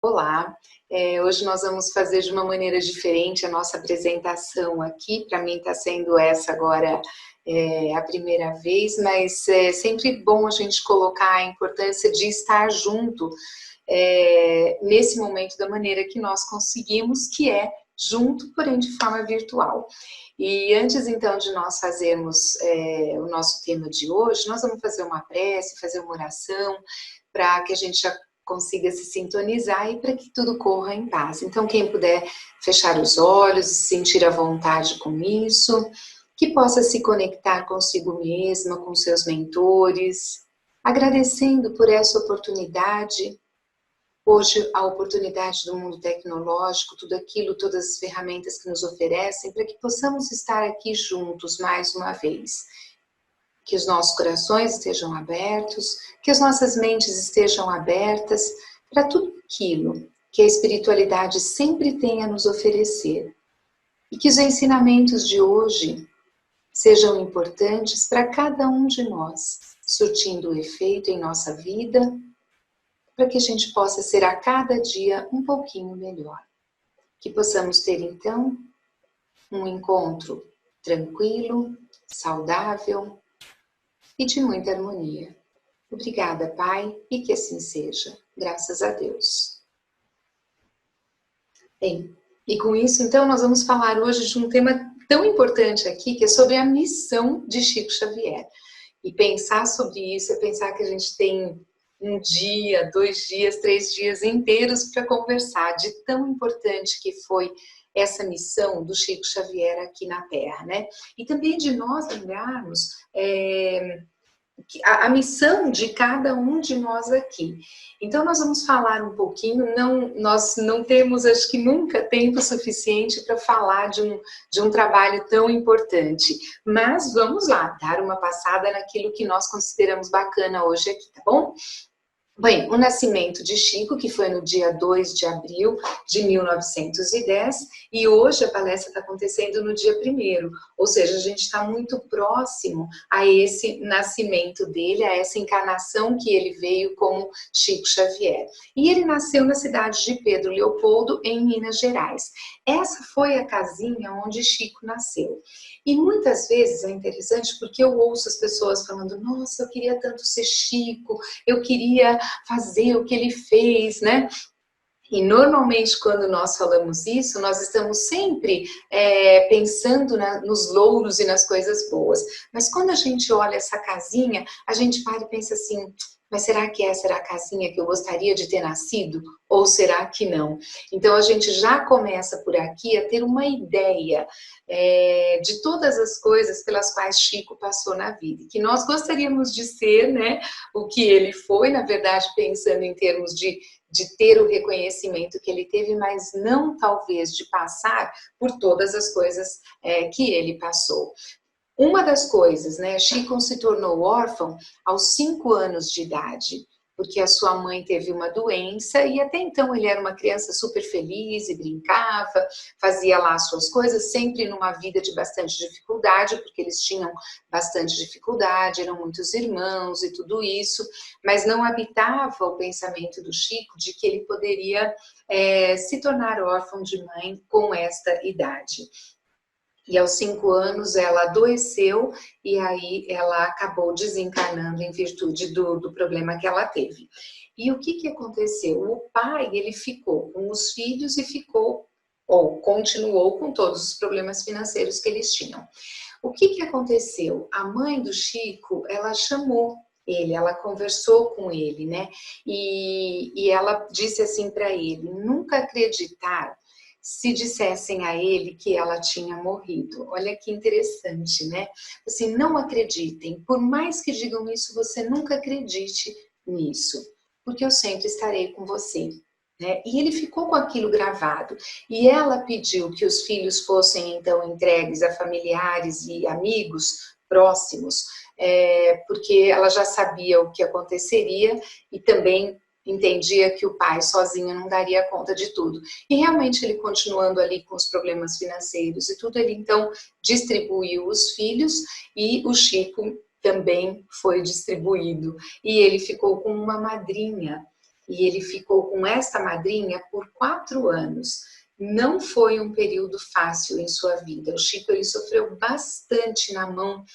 Olá, hoje nós vamos fazer de uma maneira diferente a nossa apresentação aqui. Para mim está sendo essa agora a primeira vez, mas é sempre bom a gente colocar a importância de estar junto nesse momento da maneira que nós conseguimos, que é junto, porém de forma virtual. E antes então de nós fazermos o nosso tema de hoje, nós vamos fazer uma prece, fazer uma oração, para que a gente já consiga se sintonizar e para que tudo corra em paz. Então, quem puder fechar os olhos, sentir à vontade com isso, que possa se conectar consigo mesma, com seus mentores, agradecendo por essa oportunidade. Hoje, a oportunidade do mundo tecnológico, tudo aquilo, todas as ferramentas que nos oferecem, para que possamos estar aqui juntos mais uma vez. Que os nossos corações estejam abertos, que as nossas mentes estejam abertas para tudo aquilo que a espiritualidade sempre tem a nos oferecer. E que os ensinamentos de hoje sejam importantes para cada um de nós, surtindo efeito em nossa vida, para que a gente possa ser a cada dia um pouquinho melhor. Que possamos ter então um encontro tranquilo, saudável, e de muita harmonia. Obrigada, Pai, e que assim seja. Graças a Deus. Bem, e com isso, então, nós vamos falar hoje de um tema tão importante aqui, que é sobre a missão de Chico Xavier. E pensar sobre isso é pensar que a gente tem um dia, 2 dias, 3 dias inteiros para conversar de tão importante que foi essa missão do Chico Xavier aqui na Terra, né? E também de nós lembrarmos a missão de cada um de nós aqui. Então nós vamos falar um pouquinho, nós não temos, acho que nunca, tempo suficiente para falar de um trabalho tão importante, mas vamos lá, dar uma passada naquilo que nós consideramos bacana hoje aqui, tá bom? Bem, o nascimento de Chico, que foi no dia 2 de abril de 1910, e hoje a palestra está acontecendo no dia 1º, ou seja, a gente está muito próximo a esse nascimento dele, a essa encarnação que ele veio como Chico Xavier. E ele nasceu na cidade de Pedro Leopoldo, em Minas Gerais. Essa foi a casinha onde Chico nasceu. E muitas vezes é interessante porque eu ouço as pessoas falando: nossa, eu queria tanto ser Chico, eu queria fazer o que ele fez, né? E normalmente quando nós falamos isso, nós estamos sempre pensando nos louros e nas coisas boas. Mas quando a gente olha essa casinha, a gente para e pensa assim: mas será que essa era a casinha que eu gostaria de ter nascido? Ou será que não? Então a gente já começa por aqui a ter uma ideia de todas as coisas pelas quais Chico passou na vida. Que nós gostaríamos de ser, né? O que ele foi, na verdade, pensando em termos de ter o reconhecimento que ele teve, mas não talvez de passar por todas as coisas que ele passou. Uma das coisas, né, Chico se tornou órfão aos 5 anos de idade, porque a sua mãe teve uma doença e até então ele era uma criança super feliz e brincava, fazia lá as suas coisas, sempre numa vida de bastante dificuldade, porque eles tinham bastante dificuldade, eram muitos irmãos e tudo isso, mas não habitava o pensamento do Chico de que ele poderia se tornar órfão de mãe com esta idade. E aos 5 anos ela adoeceu e aí ela acabou desencarnando em virtude do problema que ela teve. E o que aconteceu? O pai, ele ficou com os filhos e continuou com todos os problemas financeiros que eles tinham. O que aconteceu? A mãe do Chico, ela chamou ele, ela conversou com ele, né? E ela disse assim para ele: nunca acreditar se dissessem a ele que ela tinha morrido. Olha que interessante, né? Assim, não acreditem, por mais que digam isso, você nunca acredite nisso, porque eu sempre estarei com você. Né? E ele ficou com aquilo gravado. E ela pediu que os filhos fossem então entregues a familiares e amigos próximos, porque ela já sabia o que aconteceria e também entendia que o pai sozinho não daria conta de tudo. E realmente ele continuando ali com os problemas financeiros e tudo, ele então distribuiu os filhos e o Chico também foi distribuído. E ele ficou com uma madrinha. e ele ficou com essa madrinha por 4 anos. Não foi um período fácil em sua vida. O Chico ele sofreu bastante na mão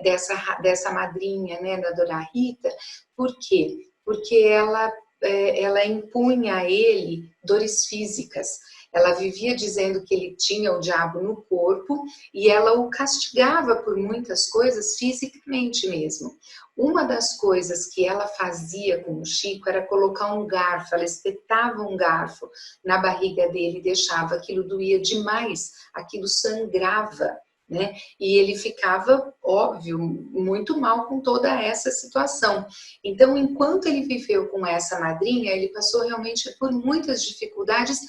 dessa madrinha, né, da Dona Rita. Por quê? Porque ela impunha a ele dores físicas. Ela vivia dizendo que ele tinha o diabo no corpo e ela o castigava por muitas coisas fisicamente mesmo. Uma das coisas que ela fazia com o Chico era colocar um garfo, ela espetava um garfo na barriga dele e deixava, aquilo doía demais, aquilo sangrava, né? E ele ficava, óbvio, muito mal com toda essa situação. Então, enquanto ele viveu com essa madrinha, ele passou realmente por muitas dificuldades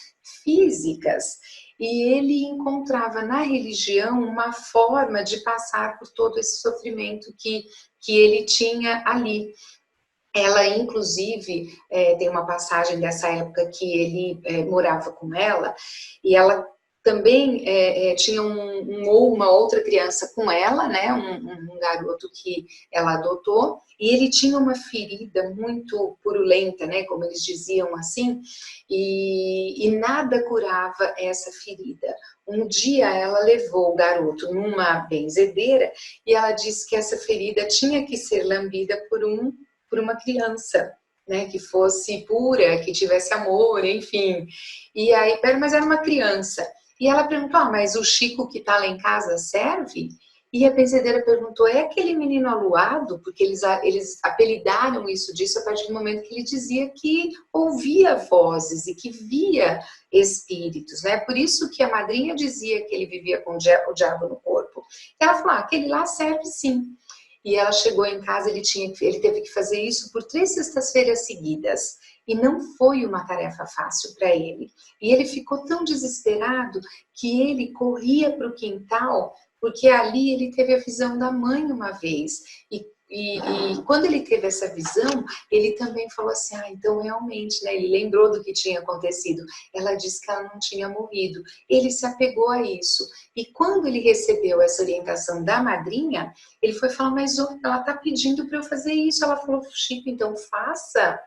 físicas. E ele encontrava na religião uma forma de passar por todo esse sofrimento que ele tinha ali. Ela, inclusive, tem uma passagem dessa época que ele morava com ela, e ela também tinha uma outra criança com ela, né, um garoto que ela adotou, e ele tinha uma ferida muito purulenta, né, como eles diziam assim, e nada curava essa ferida. Um dia ela levou o garoto numa benzedeira e ela disse que essa ferida tinha que ser lambida por uma criança, né, que fosse pura, que tivesse amor, enfim. E aí, mas era uma criança. E ela perguntou, mas o Chico que está lá em casa serve? E a benzedeira perguntou, é aquele menino aluado? Porque eles apelidaram isso disso a partir do momento que ele dizia que ouvia vozes e que via espíritos, né? Por isso que a madrinha dizia que ele vivia com o diabo no corpo. Ela falou, aquele lá serve sim. E ela chegou em casa, ele teve que fazer isso por 3 sextas-feiras seguidas. E não foi uma tarefa fácil para ele. E ele ficou tão desesperado que ele corria para o quintal, porque ali ele teve a visão da mãe uma vez. E quando ele teve essa visão, ele também falou assim, então realmente, né? Ele lembrou do que tinha acontecido. Ela disse que ela não tinha morrido. Ele se apegou a isso. E quando ele recebeu essa orientação da madrinha, ele foi falar, mas ela está pedindo para eu fazer isso. Ela falou, Chico, então faça.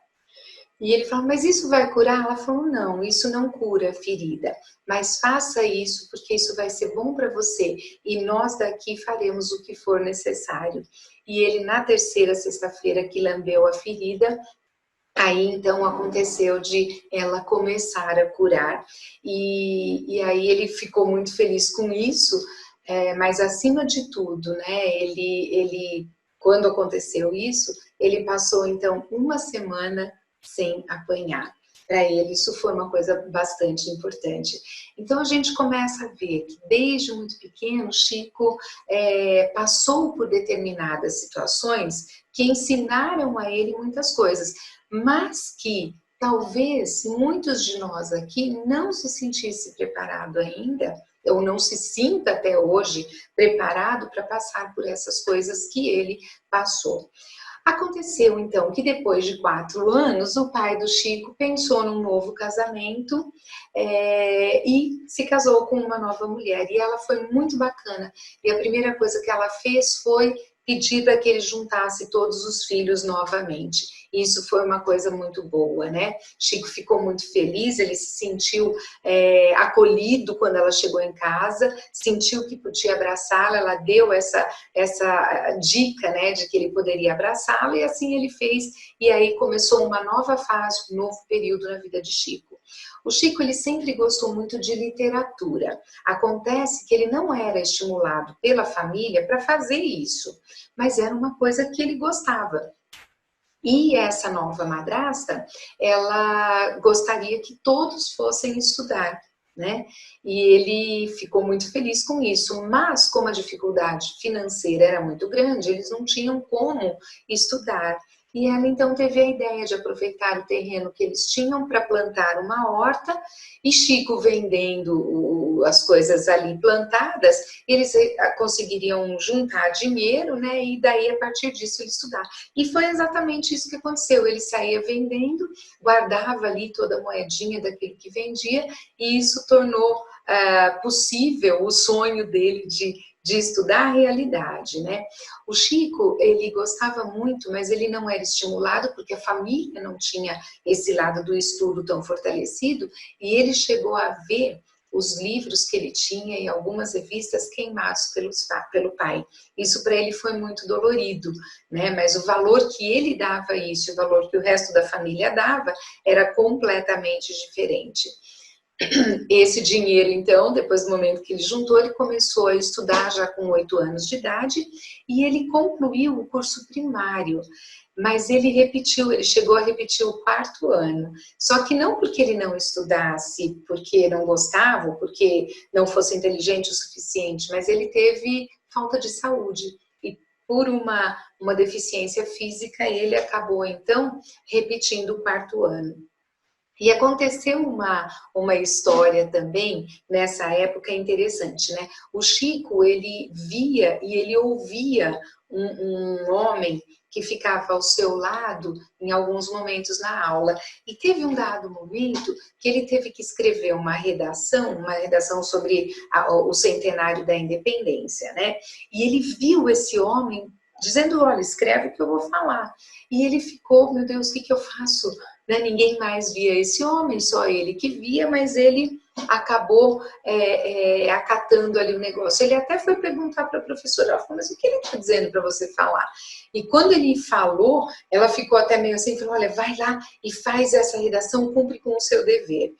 E ele falou, mas isso vai curar? Ela falou, não, isso não cura a ferida, mas faça isso porque isso vai ser bom para você e nós daqui faremos o que for necessário. E ele, na 3ª sexta-feira que lambeu a ferida, aí então aconteceu de ela começar a curar. E aí ele ficou muito feliz com isso, mas acima de tudo, né, ele, quando aconteceu isso, ele passou então uma semana sem apanhar. Para ele, isso foi uma coisa bastante importante. Então, a gente começa a ver que, desde muito pequeno, Chico passou por determinadas situações que ensinaram a ele muitas coisas, mas que talvez muitos de nós aqui não se sentisse preparado ainda, ou não se sinta até hoje preparado para passar por essas coisas que ele passou. Aconteceu, então, que depois de 4 anos, o pai do Chico pensou num novo casamento e se casou com uma nova mulher. E ela foi muito bacana. E a primeira coisa que ela fez foi pedir para que ele juntasse todos os filhos novamente. Isso foi uma coisa muito boa, né? Chico ficou muito feliz, ele se sentiu acolhido quando ela chegou em casa, sentiu que podia abraçá-la, ela deu essa dica, né, de que ele poderia abraçá-la, e assim ele fez, e aí começou uma nova fase, um novo período na vida de Chico. O Chico, ele sempre gostou muito de literatura. Acontece que ele não era estimulado pela família para fazer isso, mas era uma coisa que ele gostava. E essa nova madrasta, ela gostaria que todos fossem estudar, né? E ele ficou muito feliz com isso, mas como a dificuldade financeira era muito grande, eles não tinham como estudar. E ela então teve a ideia de aproveitar o terreno que eles tinham para plantar uma horta, e Chico vendendo as coisas ali plantadas, eles conseguiriam juntar dinheiro, né? E daí a partir disso ele estudar. E foi exatamente isso que aconteceu. Ele saía vendendo, guardava ali toda a moedinha daquilo que vendia, e isso tornou possível o sonho dele de de estudar a realidade, né? O Chico, ele gostava muito, mas ele não era estimulado porque a família não tinha esse lado do estudo tão fortalecido, e ele chegou a ver os livros que ele tinha e algumas revistas queimados pelo pai. Isso para ele foi muito dolorido, né? Mas o valor que ele dava a isso, o valor que o resto da família dava, era completamente diferente. Esse dinheiro, então, depois do momento que ele juntou, ele começou a estudar já com 8 anos de idade e ele concluiu o curso primário. Mas ele repetiu, ele chegou a repetir o 4º ano. Só que não porque ele não estudasse, porque não gostava, porque não fosse inteligente o suficiente, mas ele teve falta de saúde. E por uma deficiência física, ele acabou, então, repetindo o 4º ano. E aconteceu uma história também, nessa época, interessante, né? O Chico, ele via e ele ouvia um homem que ficava ao seu lado em alguns momentos na aula. E teve um dado momento que ele teve que escrever uma redação sobre o centenário da independência, né? E ele viu esse homem dizendo, olha, escreve o que eu vou falar. E ele ficou, meu Deus, o que eu faço? Né? Ninguém mais via esse homem, só ele que via, mas ele acabou acatando ali o negócio. Ele até foi perguntar para a professora, ela falou, mas o que ele está dizendo para você falar? E quando ele falou, ela ficou até meio assim, falou, olha, vai lá e faz essa redação, cumpre com o seu dever.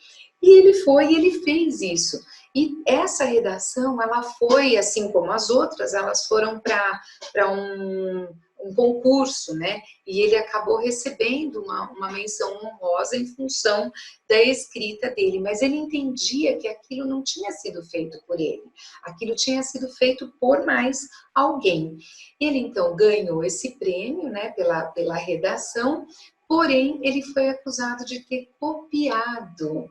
E ele foi e ele fez isso. E essa redação, ela foi, assim como as outras, elas foram para um concurso, né? E ele acabou recebendo uma menção honrosa em função da escrita dele, mas ele entendia que aquilo não tinha sido feito por ele, aquilo tinha sido feito por mais alguém. Ele então ganhou esse prêmio, né, pela redação, porém ele foi acusado de ter copiado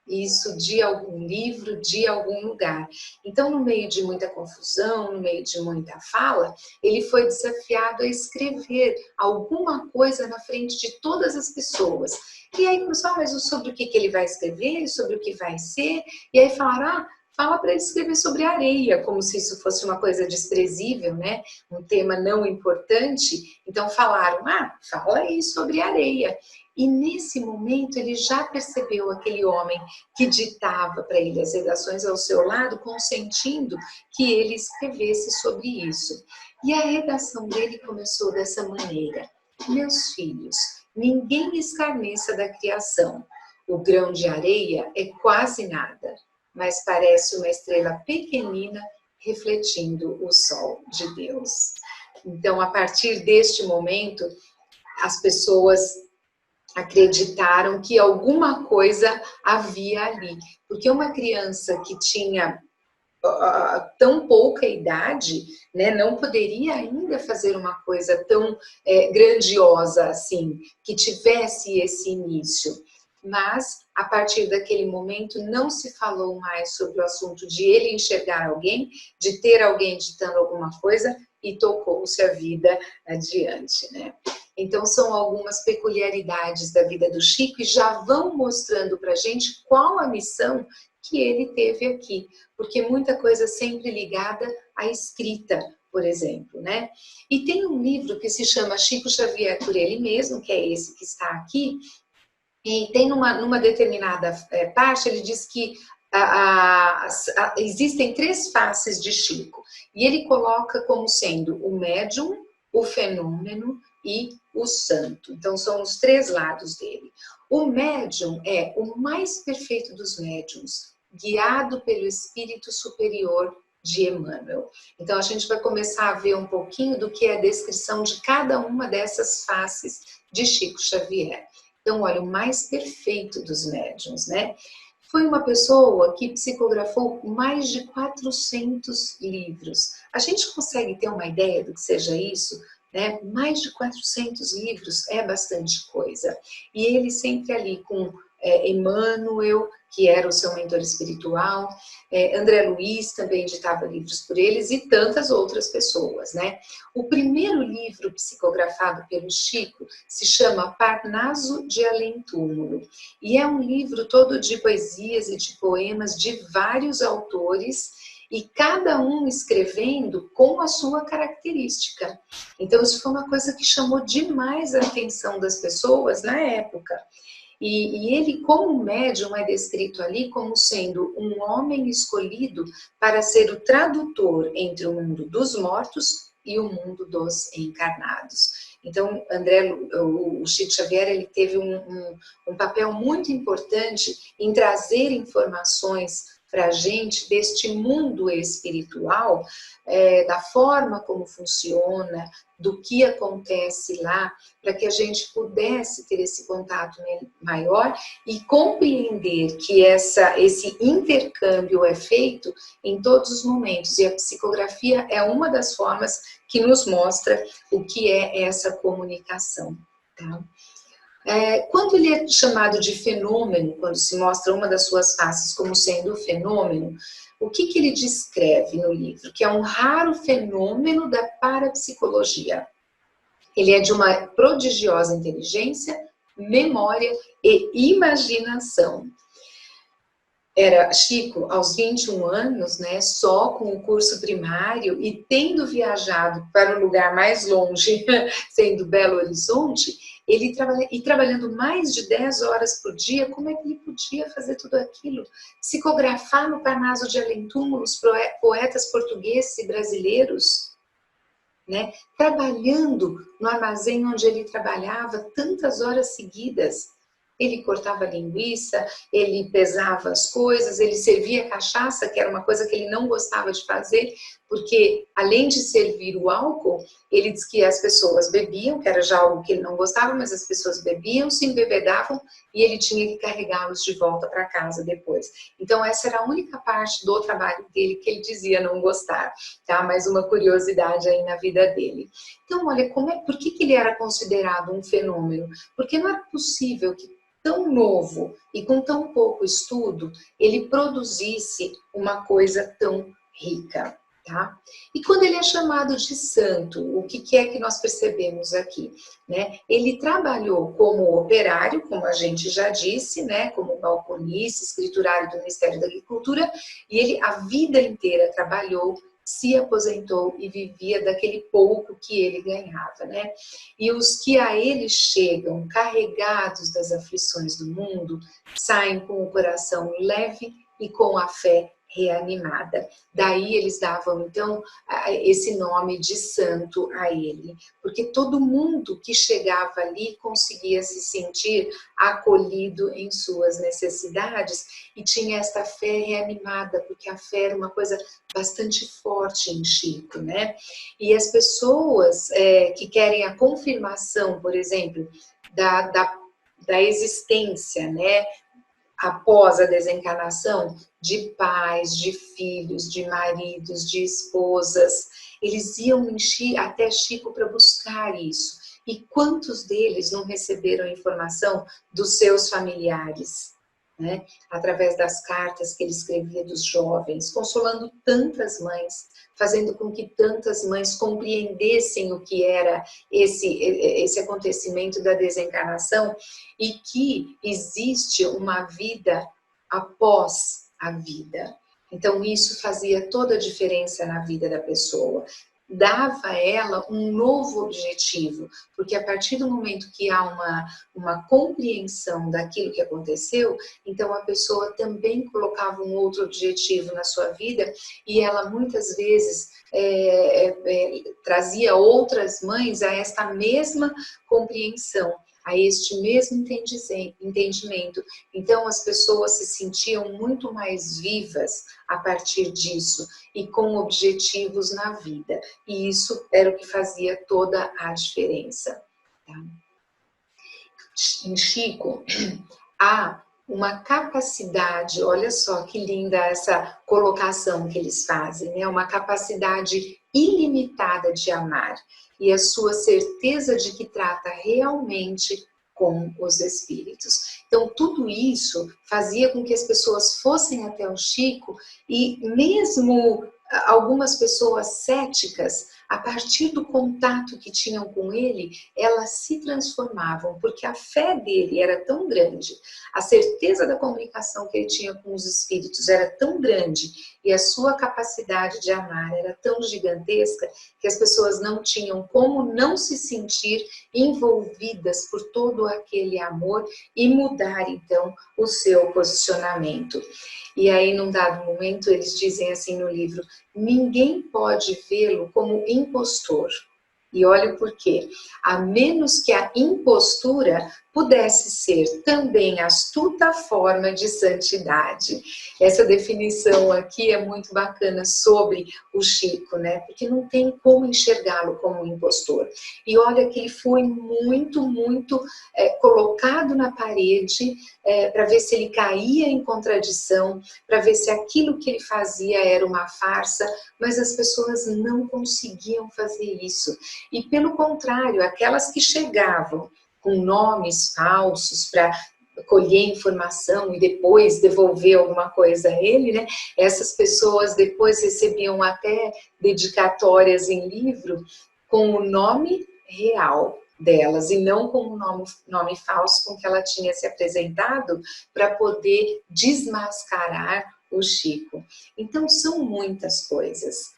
isso de algum livro, de algum lugar. Então, no meio de muita confusão, no meio de muita fala, ele foi desafiado a escrever alguma coisa na frente de todas as pessoas. E aí, pessoal, mas sobre o que ele vai escrever, sobre o que vai ser? E aí falaram, fala para ele escrever sobre areia, como se isso fosse uma coisa desprezível, né? Um tema não importante. Então falaram, fala aí sobre areia. E nesse momento ele já percebeu aquele homem que ditava para ele as redações ao seu lado, consentindo que ele escrevesse sobre isso. E a redação dele começou dessa maneira: meus filhos, ninguém escarneça da criação. O grão de areia é quase nada, mas parece uma estrela pequenina refletindo o sol de Deus. Então, a partir deste momento, as pessoas acreditaram que alguma coisa havia ali. Porque uma criança que tinha tão pouca idade, né, não poderia ainda fazer uma coisa tão grandiosa assim, que tivesse esse início. Mas, a partir daquele momento, não se falou mais sobre o assunto de ele enxergar alguém, de ter alguém ditando alguma coisa, e tocou-se a vida adiante, né? Então, são algumas peculiaridades da vida do Chico e já vão mostrando para a gente qual a missão que ele teve aqui, porque muita coisa sempre ligada à escrita, por exemplo, né? E tem um livro que se chama Chico Xavier por ele mesmo, que é esse que está aqui, e tem numa determinada parte, ele diz que existem 3 faces de Chico, e ele coloca como sendo o médium, o fenômeno e o santo. Então, são os 3 lados dele. O médium é o mais perfeito dos médiums, guiado pelo espírito superior de Emmanuel. Então, a gente vai começar a ver um pouquinho do que é a descrição de cada uma dessas faces de Chico Xavier. Então, olha, o mais perfeito dos médiuns, né? Foi uma pessoa que psicografou mais de 400 livros. A gente consegue ter uma ideia do que seja isso? Né? Mais de 400 livros é bastante coisa. E ele sempre ali com Emmanuel, que era o seu mentor espiritual, André Luiz também editava livros por eles e tantas outras pessoas, né? O primeiro livro psicografado pelo Chico se chama Parnaso de Além Túmulo e é um livro todo de poesias e de poemas de vários autores e cada um escrevendo com a sua característica. Então isso foi uma coisa que chamou demais a atenção das pessoas na época. E ele, como médium, é descrito ali como sendo um homem escolhido para ser o tradutor entre o mundo dos mortos e o mundo dos encarnados. Então, André, o Chico Xavier, ele teve um papel muito importante em trazer informações para a gente deste mundo espiritual, da forma como funciona, do que acontece lá, para que a gente pudesse ter esse contato maior e compreender que esse intercâmbio é feito em todos os momentos. E a psicografia é uma das formas que nos mostra o que é essa comunicação. Tá? Quando ele é chamado de fenômeno, quando se mostra uma das suas faces como sendo fenômeno, o que ele descreve no livro? Que é um raro fenômeno da parapsicologia. Ele é de uma prodigiosa inteligência, memória e imaginação. Era Chico, aos 21 anos, né, só com o curso primário e tendo viajado para o lugar mais longe, sendo Belo Horizonte, ele trabalhando mais de 10 horas por dia, como é que ele podia fazer tudo aquilo? Psicografar no Parnaso de Além-Túmulos poetas portugueses e brasileiros, né? Trabalhando no armazém onde ele trabalhava tantas horas seguidas. Ele cortava linguiça, ele pesava as coisas, ele servia cachaça, que era uma coisa que ele não gostava de fazer, porque além de servir o álcool, ele diz que as pessoas bebiam, que era já algo que ele não gostava, mas as pessoas bebiam, se embebedavam e ele tinha que carregá-los de volta para casa depois. Então essa era a única parte do trabalho dele que ele dizia não gostar, tá? Mais uma curiosidade aí na vida dele. Então olha, por que ele era considerado um fenômeno? Porque não era possível que tão novo e com tão pouco estudo, ele produzisse uma coisa tão rica, tá? E quando ele é chamado de santo, o que é que nós percebemos aqui, né? Ele trabalhou como operário, como a gente já disse, né? Como balconista, escriturário do Ministério da Agricultura, e ele a vida inteira trabalhou, se aposentou e vivia daquele pouco que ele ganhava, né? E os que a ele chegam carregados das aflições do mundo, saem com o coração leve e com a fé reanimada. Daí eles davam, então, esse nome de santo a ele, porque todo mundo que chegava ali conseguia se sentir acolhido em suas necessidades e tinha esta fé reanimada, porque a fé era uma coisa bastante forte em Chico, né? E as pessoas que querem a confirmação, por exemplo, da existência, né? Após a desencarnação, de pais, de filhos, de maridos, de esposas, eles iam até Chico para buscar isso. E quantos deles não receberam informação dos seus familiares, né? Através das cartas que ele escrevia dos jovens, consolando tantas mães, fazendo com que tantas mães compreendessem o que era esse acontecimento da desencarnação e que existe uma vida após a vida. Então isso fazia toda a diferença na vida da pessoa. Dava a ela um novo objetivo, porque a partir do momento que há uma compreensão daquilo que aconteceu, então a pessoa também colocava um outro objetivo na sua vida e ela muitas vezes trazia outras mães a esta mesma compreensão, a este mesmo entendimento. Então as pessoas se sentiam muito mais vivas a partir disso e com objetivos na vida. E isso era o que fazia toda a diferença. Tá? Em Chico, há uma capacidade, olha só que linda essa colocação que eles fazem, né? Uma capacidade ilimitada de amar e a sua certeza de que trata realmente com os espíritos. Então, tudo isso fazia com que as pessoas fossem até o Chico e mesmo algumas pessoas céticas, a partir do contato que tinham com ele, elas se transformavam, porque a fé dele era tão grande, a certeza da comunicação que ele tinha com os espíritos era tão grande, e a sua capacidade de amar era tão gigantesca, que as pessoas não tinham como não se sentir envolvidas por todo aquele amor e mudar, então, o seu posicionamento. E aí, num dado momento, eles dizem assim no livro: ninguém pode vê-lo como impostor. E olha o porquê. A menos que a impostura pudesse ser também astuta forma de santidade. Essa definição aqui é muito bacana sobre o Chico, né? Porque não tem como enxergá-lo como um impostor. E olha que ele foi muito colocado na parede para ver se ele caía em contradição, para ver se aquilo que ele fazia era uma farsa, mas as pessoas não conseguiam fazer isso. E pelo contrário, aquelas que chegavam com nomes falsos para colher informação e depois devolver alguma coisa a ele, né? Essas pessoas depois recebiam até dedicatórias em livro com o nome real delas e não com o nome falso com que ela tinha se apresentado para poder desmascarar o Chico. Então são muitas coisas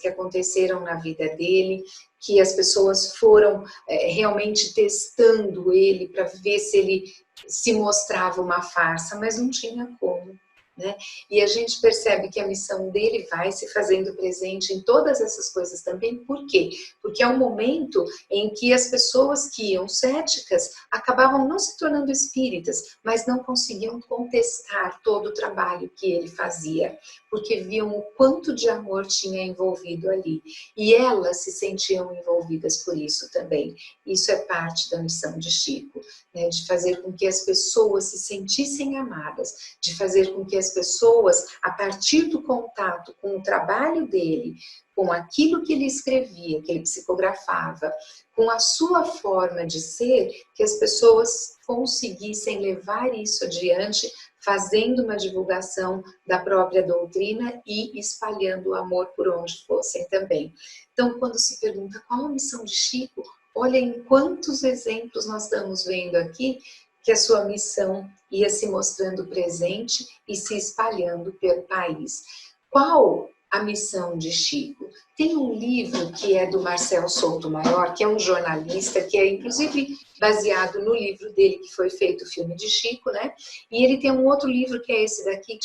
que aconteceram na vida dele, que as pessoas foram realmente testando ele para ver se ele se mostrava uma farsa, mas não tinha como. Né? E a gente percebe que a missão dele vai se fazendo presente em todas essas coisas também. Por quê? Porque é um momento em que as pessoas que iam céticas acabavam não se tornando espíritas, mas não conseguiam contestar todo o trabalho que ele fazia, porque viam o quanto de amor tinha envolvido ali. E elas se sentiam envolvidas por isso também. Isso é parte da missão de Chico, né? De fazer com que as pessoas se sentissem amadas, de fazer com que as pessoas, a partir do contato com o trabalho dele, com aquilo que ele escrevia, que ele psicografava, com a sua forma de ser, que as pessoas conseguissem levar isso adiante, fazendo uma divulgação da própria doutrina e espalhando o amor por onde fossem também. Então, quando se pergunta qual a missão de Chico, olha em quantos exemplos nós estamos vendo aqui que a sua missão ia se mostrando presente e se espalhando pelo país. Qual a missão de Chico? Tem um livro que é do Marcel Souto-Maior, que é um jornalista, que é inclusive baseado no livro dele, que foi feito o filme de Chico, né? E ele tem um outro livro, que é esse daqui,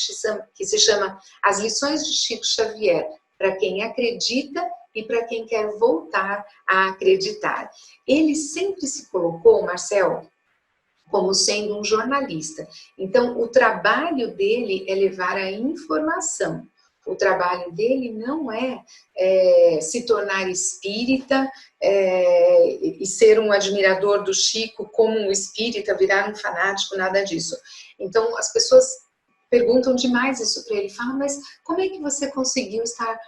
que se chama As Lições de Chico Xavier, para quem acredita e para quem quer voltar a acreditar. Ele sempre se colocou, Marcel, como sendo um jornalista. Então, o trabalho dele é levar a informação. O trabalho dele não é se tornar espírita e ser um admirador do Chico como um espírita, virar um fanático, nada disso. Então, as pessoas perguntam demais isso para ele. Falam, mas como é que você conseguiu estar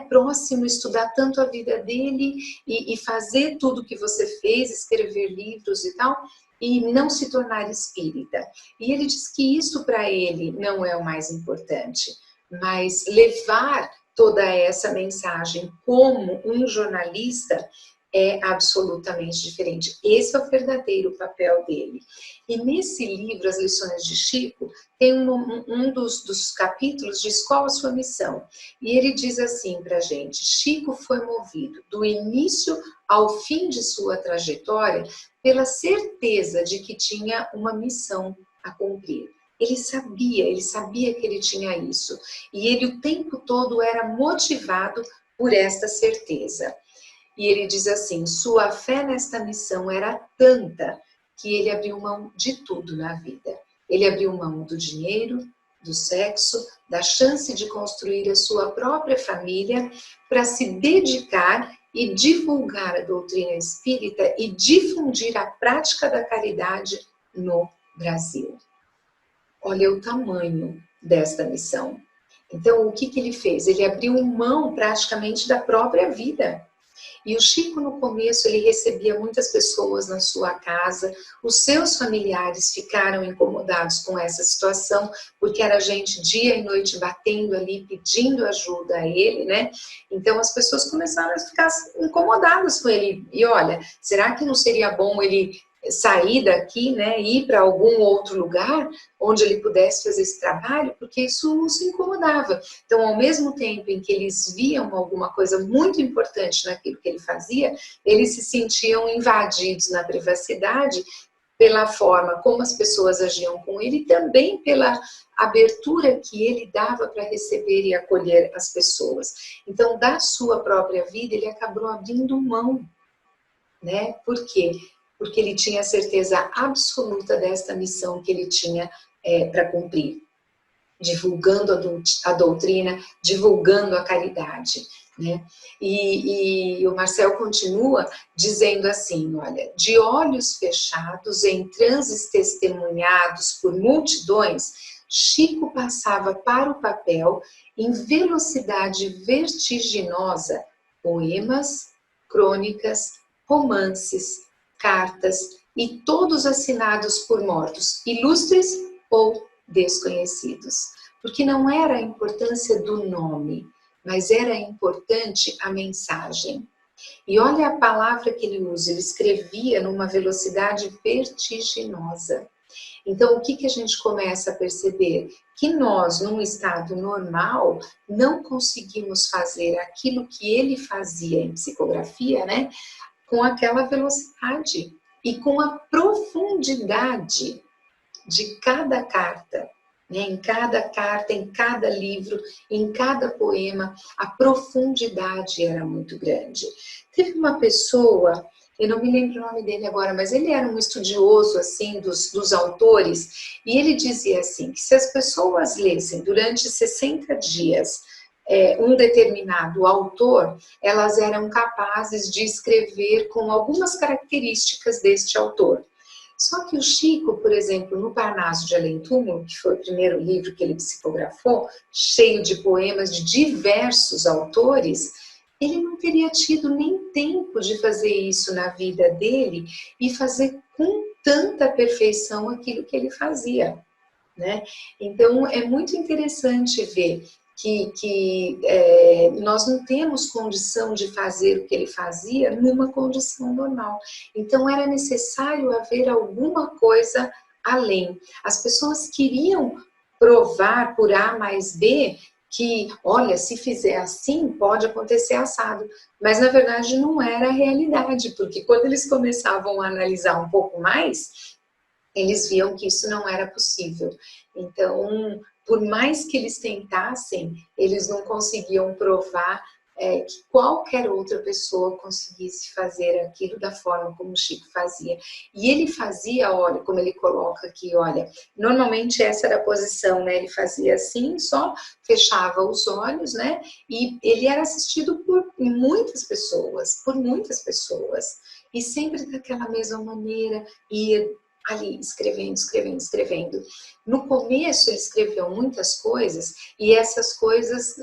próximo, estudar tanto a vida dele e fazer tudo que você fez, escrever livros e tal, e não se tornar espírita? E ele diz que isso para ele não é o mais importante, mas levar toda essa mensagem como um jornalista é absolutamente diferente. Esse é o verdadeiro papel dele. E nesse livro, As Lições de Chico, tem um dos capítulos diz qual a sua missão. E ele diz assim para a gente: Chico foi movido do início ao fim de sua trajetória pela certeza de que tinha uma missão a cumprir. Ele sabia que ele tinha isso. E ele o tempo todo era motivado por esta certeza. E ele diz assim: sua fé nesta missão era tanta que ele abriu mão de tudo na vida. Ele abriu mão do dinheiro, do sexo, da chance de construir a sua própria família para se dedicar e divulgar a doutrina espírita e difundir a prática da caridade no Brasil. Olha o tamanho desta missão. Então, o que ele fez? Ele abriu mão praticamente da própria vida. E o Chico, no começo, ele recebia muitas pessoas na sua casa, os seus familiares ficaram incomodados com essa situação, porque era gente dia e noite batendo ali, pedindo ajuda a ele, né? Então as pessoas começaram a ficar incomodadas com ele. E olha, será que não seria bom ele sair daqui, né, ir para algum outro lugar onde ele pudesse fazer esse trabalho, porque isso os incomodava. Então, ao mesmo tempo em que eles viam alguma coisa muito importante naquilo que ele fazia, eles se sentiam invadidos na privacidade pela forma como as pessoas agiam com ele e também pela abertura que ele dava para receber e acolher as pessoas. Então, da sua própria vida, ele acabou abrindo mão, né? Por quê? Porque ele tinha certeza absoluta desta missão que ele tinha para cumprir, divulgando a doutrina, divulgando a caridade, né? E o Marcel continua dizendo assim, olha, de olhos fechados, em transes testemunhados por multidões, Chico passava para o papel, em velocidade vertiginosa, poemas, crônicas, romances, cartas e todos assinados por mortos, ilustres ou desconhecidos. Porque não era a importância do nome, mas era importante a mensagem. E olha a palavra que ele usa, ele escrevia numa velocidade vertiginosa. Então, o que a gente começa a perceber? Que nós, num estado normal, não conseguimos fazer aquilo que ele fazia em psicografia, né? Com aquela velocidade e com a profundidade de cada carta, né? Em cada carta, em cada livro, em cada poema, a profundidade era muito grande. Teve uma pessoa, eu não me lembro o nome dele agora, mas ele era um estudioso assim dos autores, e ele dizia assim, que se as pessoas lessem durante 60 dias um determinado autor, elas eram capazes de escrever com algumas características deste autor. Só que o Chico, por exemplo, no Parnaso de Além Túmulo, que foi o primeiro livro que ele psicografou, cheio de poemas de diversos autores, ele não teria tido nem tempo de fazer isso na vida dele e fazer com tanta perfeição aquilo que ele fazia, né? Então, é muito interessante ver que nós não temos condição de fazer o que ele fazia numa condição normal. Então, era necessário haver alguma coisa além. As pessoas queriam provar por A mais B que, olha, se fizer assim, pode acontecer assado. Mas, na verdade, não era a realidade, porque quando eles começavam a analisar um pouco mais, eles viam que isso não era possível. Então, por mais que eles tentassem, eles não conseguiam provar que qualquer outra pessoa conseguisse fazer aquilo da forma como o Chico fazia. E ele fazia, olha, como ele coloca aqui, olha, normalmente essa era a posição, né? Ele fazia assim, só fechava os olhos, né? E ele era assistido por muitas pessoas, e sempre daquela mesma maneira, ia ali, escrevendo, escrevendo, escrevendo. No começo ele escreveu muitas coisas e essas coisas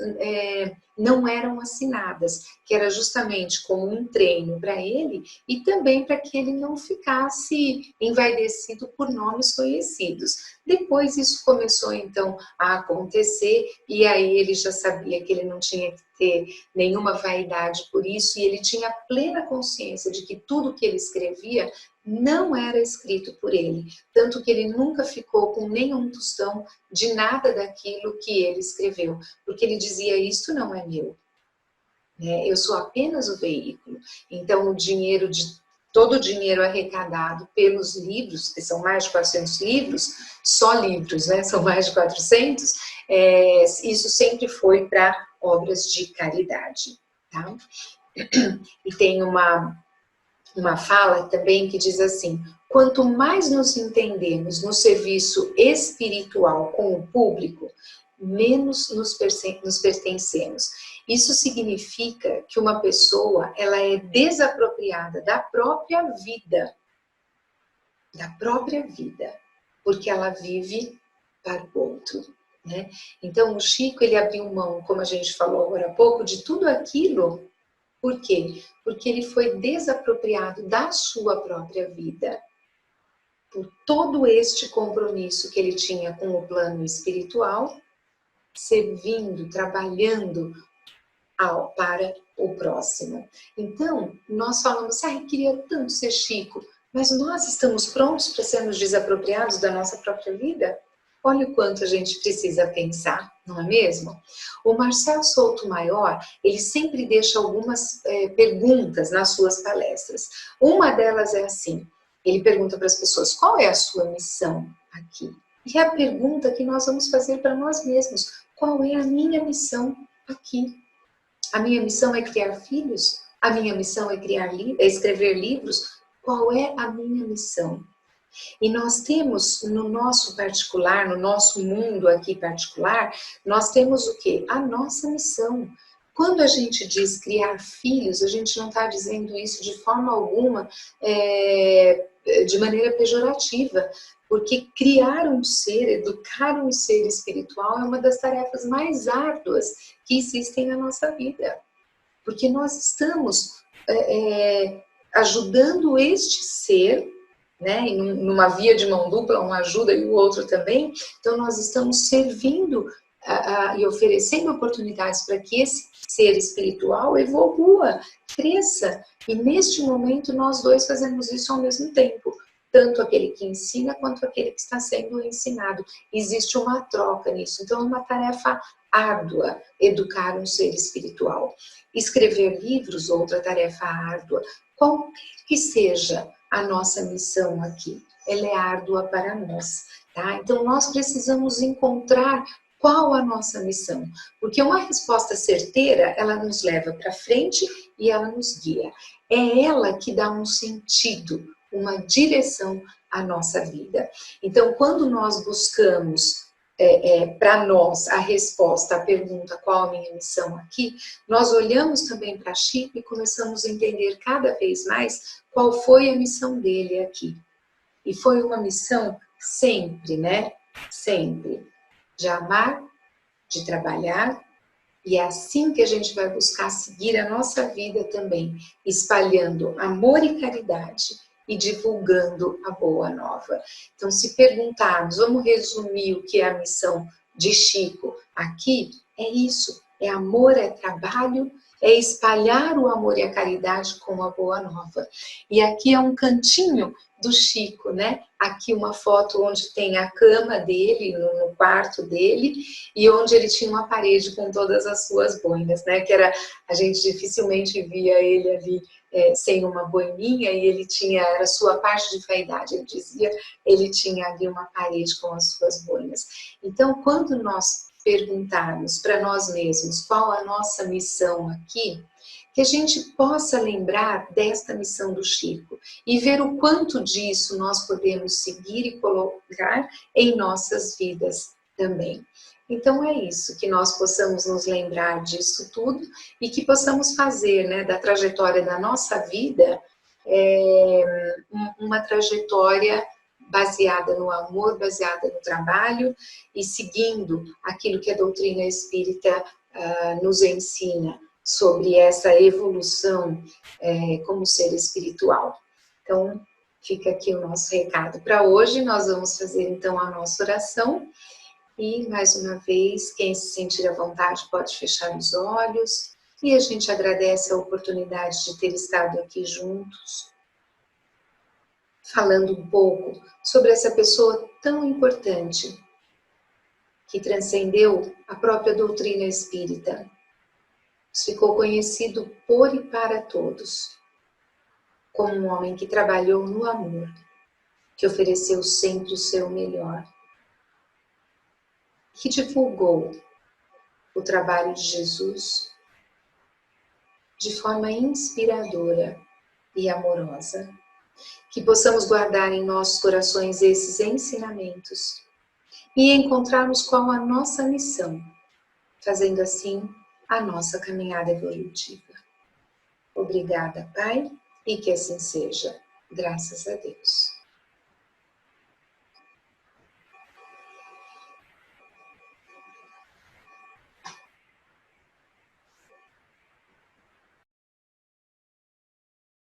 não eram assinadas, que era justamente como um treino para ele e também para que ele não ficasse envaidecido por nomes conhecidos. Depois isso começou então a acontecer e aí ele já sabia que ele não tinha que ter nenhuma vaidade por isso e ele tinha plena consciência de que tudo que ele escrevia não era escrito por ele, tanto que ele nunca ficou com nenhum tostão de nada daquilo que ele escreveu, porque ele dizia, isto não é meu, né? Eu sou apenas o veículo, então todo o dinheiro arrecadado pelos livros, que são mais de 400 livros, só livros, né? São mais de 400, isso sempre foi para obras de caridade, tá? E tem uma fala também que diz assim, quanto mais nos entendemos no serviço espiritual com o público, menos nos pertencemos. Isso significa que uma pessoa ela é desapropriada da própria vida, porque ela vive para o outro, né? Então o Chico ele abriu mão, como a gente falou agora há pouco, de tudo aquilo Por quê? Porque ele foi desapropriado da sua própria vida por todo este compromisso que ele tinha com o plano espiritual, servindo, trabalhando para o próximo. Então, nós falamos, queria tanto ser Chico, mas nós estamos prontos para sermos desapropriados da nossa própria vida? Olha o quanto a gente precisa pensar, não é mesmo? O Marcel Souto-Maior, ele sempre deixa algumas perguntas nas suas palestras. Uma delas é assim, ele pergunta para as pessoas, qual é a sua missão aqui? E é a pergunta que nós vamos fazer para nós mesmos, qual é a minha missão aqui? A minha missão é criar filhos? A minha missão é escrever livros? Qual é a minha missão? E nós temos no nosso particular, no nosso mundo aqui particular, nós temos o quê? A nossa missão. Quando a gente diz criar filhos, a gente não está dizendo isso de forma alguma de maneira pejorativa, porque criar um ser, educar um ser espiritual é uma das tarefas mais árduas que existem na nossa vida. Porque nós estamos ajudando este ser, né, numa via de mão dupla, um ajuda e o outro também, então nós estamos servindo e oferecendo oportunidades para que esse ser espiritual evolua, cresça, e neste momento nós dois fazemos isso ao mesmo tempo, tanto aquele que ensina quanto aquele que está sendo ensinado. Existe uma troca nisso, então é uma tarefa árdua educar um ser espiritual. Escrever livros, outra tarefa árdua. Qualquer que seja a nossa missão aqui, ela é árdua para nós, tá? Então nós precisamos encontrar qual a nossa missão, porque uma resposta certeira, ela nos leva para frente e ela nos guia. É ela que dá um sentido, uma direção à nossa vida. Então, quando nós buscamos para nós a resposta à pergunta qual a minha missão aqui, nós olhamos também para Chico e começamos a entender cada vez mais qual foi a missão dele aqui. E foi uma missão sempre, né? Sempre. De amar, de trabalhar, e é assim que a gente vai buscar seguir a nossa vida também, espalhando amor e caridade e divulgando a boa nova. Então, se perguntarmos, vamos resumir o que é a missão de Chico aqui, é isso, é amor, é trabalho, é espalhar o amor e a caridade com a boa nova. E aqui é um cantinho do Chico, né? Aqui uma foto onde tem a cama dele, no quarto dele, e onde ele tinha uma parede com todas as suas boinas, né? Que era, a gente dificilmente via ele ali sem uma boininha, e ele tinha, era a sua parte de vaidade, ele dizia, ele tinha ali uma parede com as suas boinas. Então, quando nós perguntarmos para nós mesmos qual a nossa missão aqui, que a gente possa lembrar desta missão do Chico e ver o quanto disso nós podemos seguir e colocar em nossas vidas também. Então é isso, que nós possamos nos lembrar disso tudo e que possamos fazer, né, da trajetória da nossa vida uma trajetória baseada no amor, baseada no trabalho e seguindo aquilo que a doutrina espírita nos ensina sobre essa evolução como ser espiritual. Então, fica aqui o nosso recado para hoje. Nós vamos fazer então a nossa oração. E, mais uma vez, quem se sentir à vontade pode fechar os olhos. E a gente agradece a oportunidade de ter estado aqui juntos, falando um pouco sobre essa pessoa tão importante, que transcendeu a própria doutrina espírita. Ficou conhecido por e para todos, como um homem que trabalhou no amor, que ofereceu sempre o seu melhor, que divulgou o trabalho de Jesus de forma inspiradora e amorosa. Que possamos guardar em nossos corações esses ensinamentos e encontrarmos qual a nossa missão, fazendo assim a nossa caminhada evolutiva. Obrigada, Pai, e que assim seja. Graças a Deus.